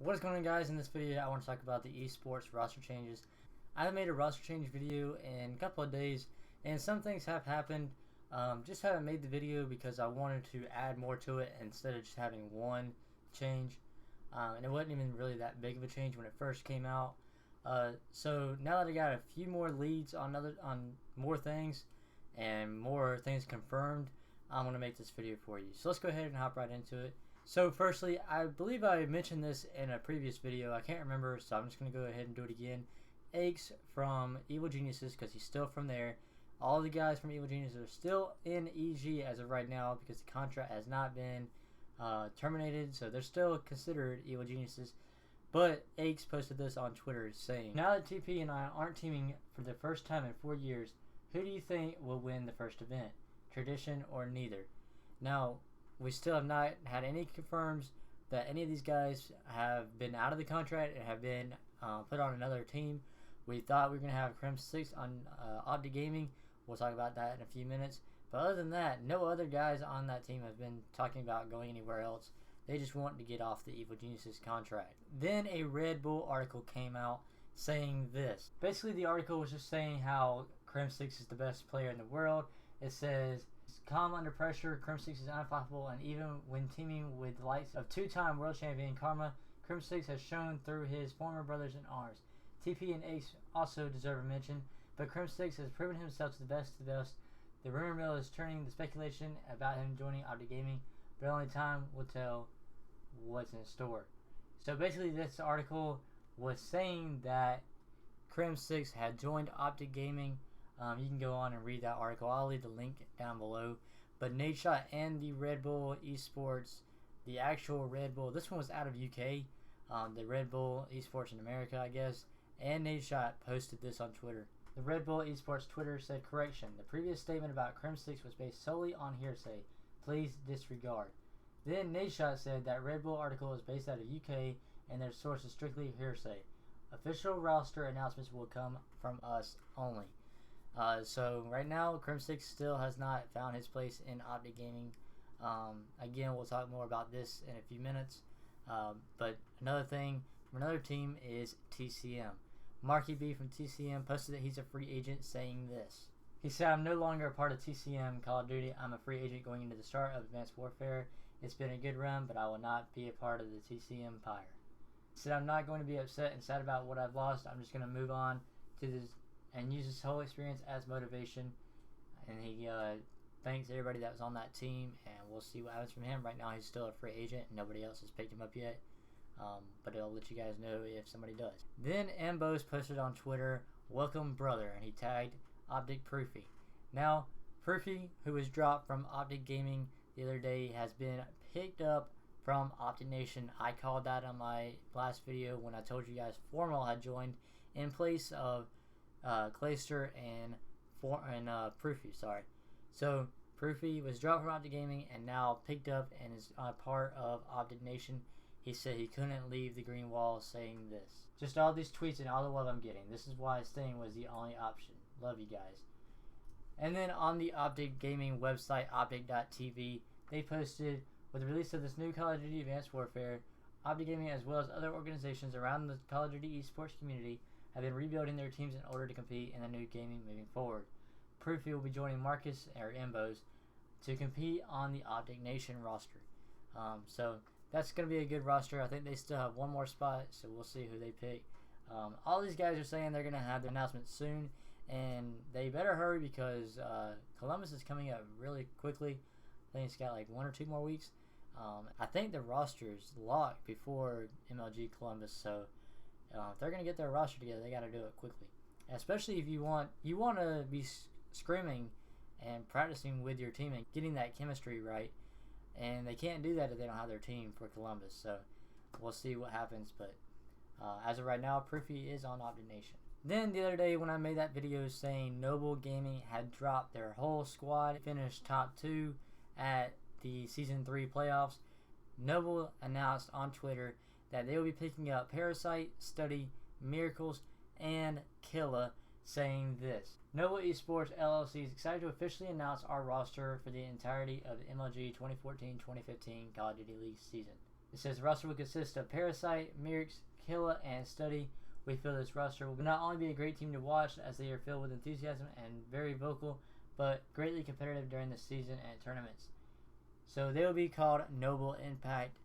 What is going on, guys? In this video I want to talk about the esports roster changes. I have made a roster change video in a couple of days and some things have happened. Just haven't made the video because I wanted to add more to it instead of just having one change, and it wasn't even really that big of a change when it first came out. So now that I got a few more leads on more things and more things confirmed, I'm going to make this video for you. So let's go ahead and hop right into it. So firstly, I believe I mentioned this in a previous video. I can't remember, so I'm just going to go ahead and do it again. Aches from Evil Geniuses, because he's still from there. All the guys from Evil Geniuses are still in EG as of right now because the contract has not been terminated, so they're still considered Evil Geniuses. But Aches posted this on Twitter saying, "Now that TP and I aren't teaming for the first time in 4 years, who do you think will win the first event? Tradition or neither?" Now, we still have not had any confirms that any of these guys have been out of the contract and have been put on another team. We thought we were going to have Crimsix on OpTic Gaming. We'll talk about that in a few minutes. But other than that, no other guys on that team have been talking about going anywhere else. They just want to get off the Evil Geniuses contract. Then a Red Bull article came out saying this. Basically, the article was just saying how Crimsix is the best player in the world. It says, "Calm under pressure, Crimsix is unflappable, and even when teaming with the likes of two-time world champion Karma, Crimsix has shown through his former brothers in arms. TP and Ace also deserve a mention, but Crimsix has proven himself to the best of the best. The rumor mill is turning the speculation about him joining OpTic Gaming, but only time will tell what's in store." So basically, this article was saying that Crimsix had joined OpTic Gaming. You can go on and read that article. I'll leave the link down below. But Nadeshot and the Red Bull Esports, the actual Red Bull, this one was out of UK, the Red Bull Esports in America, I guess, and Nadeshot posted this on Twitter. The Red Bull Esports Twitter said, "Correction, the previous statement about Crimsix was based solely on hearsay. Please disregard." Then Nadeshot said that Red Bull article is based out of UK and their source is strictly hearsay. Official roster announcements will come from us only. So right now, Crimsix still has not found his place in OpTic Gaming. Again, we'll talk more about this in a few minutes. But another thing from another team is TCM. Marky B from TCM posted that he's a free agent, saying this. He said, "I'm no longer a part of TCM Call of Duty. I'm a free agent going into the start of Advanced Warfare. It's been a good run, but I will not be a part of the TCM Empire." He said, "I'm not going to be upset and sad about what I've lost. I'm just going to move on to this and use this whole experience as motivation." And he thanks everybody that was on that team, and we'll see what happens from him. Right now, he's still a free agent. Nobody else has picked him up yet, but I'll let you guys know if somebody does. Then Ambos posted on Twitter, "Welcome, brother," and he tagged OpTic Proofy. Now, Proofy, who was dropped from OpTic Gaming the other day, has been picked up from OpTic Nation. I called that on my last video when I told you guys Formal had joined in place of Clayster and Proofy. Sorry. So Proofy was dropped from OpTic Gaming and now picked up and is part of OpTic Nation. He said he couldn't leave the green wall, saying this. "Just all these tweets and all the love I'm getting. This is why staying was the only option. Love you guys." And then on the OpTic Gaming website, optic.tv, they posted, "With the release of this new Call of Duty Advanced Warfare, OpTic Gaming as well as other organizations around the Call of Duty esports community have been rebuilding their teams in order to compete in the new gaming moving forward. Proofy will be joining Marcus or Embos to compete on the OpTic Nation roster." So that's going to be a good roster. I think they still have one more spot, so we'll see who they pick. All these guys are saying they're going to have their announcement soon, and they better hurry because Columbus is coming up really quickly. I think it's got like 1 or 2 more weeks. I think the roster is locked before MLG Columbus, so if they're going to get their roster together, they got to do it quickly. Especially if you want to be scrimming and practicing with your team and getting that chemistry right. And they can't do that if they don't have their team for Columbus. So we'll see what happens. But as of right now, Proofy is on OpTic Nation. Then the other day when I made that video saying Noble Gaming had dropped their whole squad, finished top 2 at the Season 3 playoffs, Noble announced on Twitter that they will be picking up Parasite, Study, Miracles, and Killa, saying this. "Noble Esports LLC is excited to officially announce our roster for the entirety of the MLG 2014-2015 Call of Duty League season. It says the roster will consist of Parasite, Mirix, Killa, and Study. We feel this roster will not only be a great team to watch as they are filled with enthusiasm and very vocal, but greatly competitive during the season and tournaments. So they will be called Noble Impact.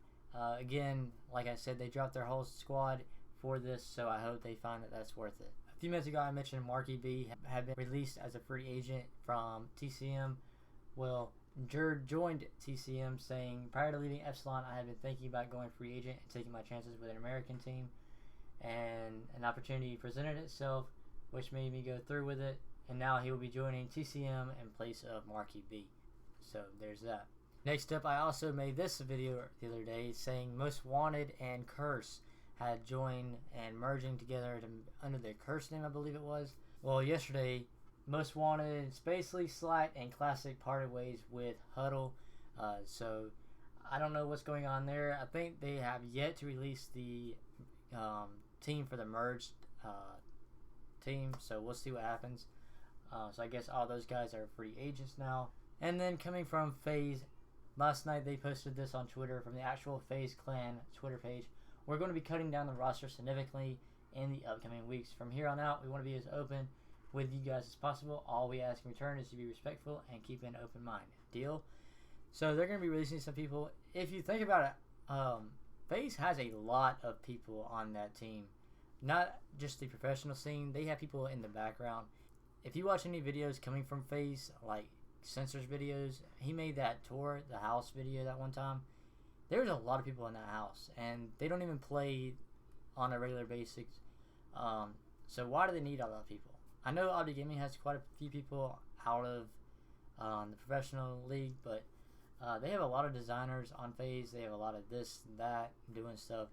Again, like I said, they dropped their whole squad for this, so I hope they find that that's worth it. A few minutes ago I mentioned Marky B had been released as a free agent from TCM. Well, Jerd joined TCM saying, prior to leaving Epsilon, I had been thinking about going free agent and taking my chances with an American team, and an opportunity presented itself which made me go through with it, and now he will be joining TCM in place of Marky B. So there's that. Next up, I also made this video the other day saying Most Wanted and Curse had joined and merging together under the Curse name, I believe it was. Well, yesterday, Most Wanted, Spacely, Slight, and Classic parted ways with Huddle. So I don't know what's going on there. I think they have yet to release the team for the merged team, so we'll see what happens. So I guess all those guys are free agents now. And then coming from FaZe, last night they posted this on Twitter from the actual FaZe Clan Twitter page. We're going to be cutting down the roster significantly in the upcoming weeks. From here on out, we want to be as open with you guys as possible. All we ask in return is to be respectful and keep an open mind. Deal? So they're going to be releasing some people. If you think about it, FaZe has a lot of people on that team. Not just the professional scene. They have people in the background. If you watch any videos coming from FaZe, like Censor's videos, he made that tour, the house video that one time. There's a lot of people in that house, and they don't even play on a regular basis. So why do they need all those people? I know OpTic Gaming has quite a few people out of the professional league, but they have a lot of designers on FaZe. They have a lot of this and that doing stuff.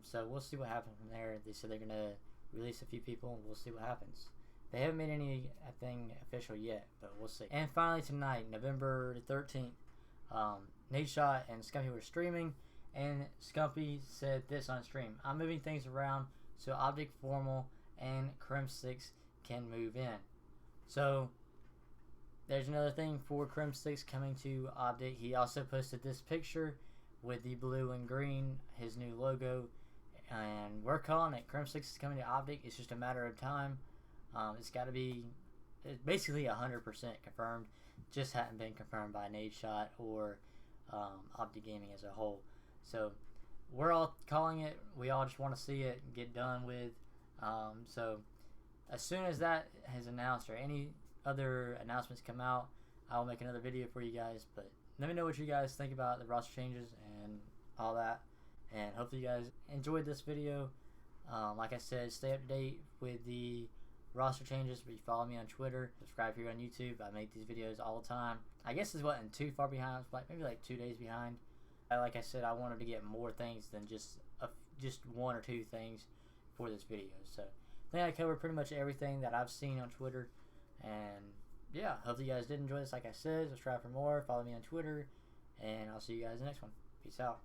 So we'll see what happens from there. They said they're going to release a few people, and we'll see what happens. They haven't made anything official yet, but we'll see. And finally tonight, November 13th, Nadeshot and Scumpy were streaming, and Scumpy said this on stream: I'm moving things around so OpTic Formal and Crimsix can move in. So there's another thing for Crimsix coming to OpTic. He also posted this picture with the blue and green, his new logo, and we're calling it. Crimsix is coming to OpTic. It's just a matter of time. It's got to be basically 100% confirmed. Just hadn't been confirmed by Nadeshot or OpTic Gaming as a whole. So we're all calling it. We all just want to see it get done with. So as soon as that is announced or any other announcements come out, I'll make another video for you guys. But let me know what you guys think about the roster changes and all that. And hopefully you guys enjoyed this video. Like I said, stay up to date with the roster changes. If you follow me on Twitter, subscribe here on YouTube. I make these videos all the time. I guess it's wasn't too far behind. It's like maybe like 2 days behind. Like I said, I wanted to get more things than just one or two things for this video. So I think I covered pretty much everything that I've seen on Twitter. And yeah, hopefully you guys did enjoy this. Like I said, subscribe for more. Follow me on Twitter. And I'll see you guys in the next one. Peace out.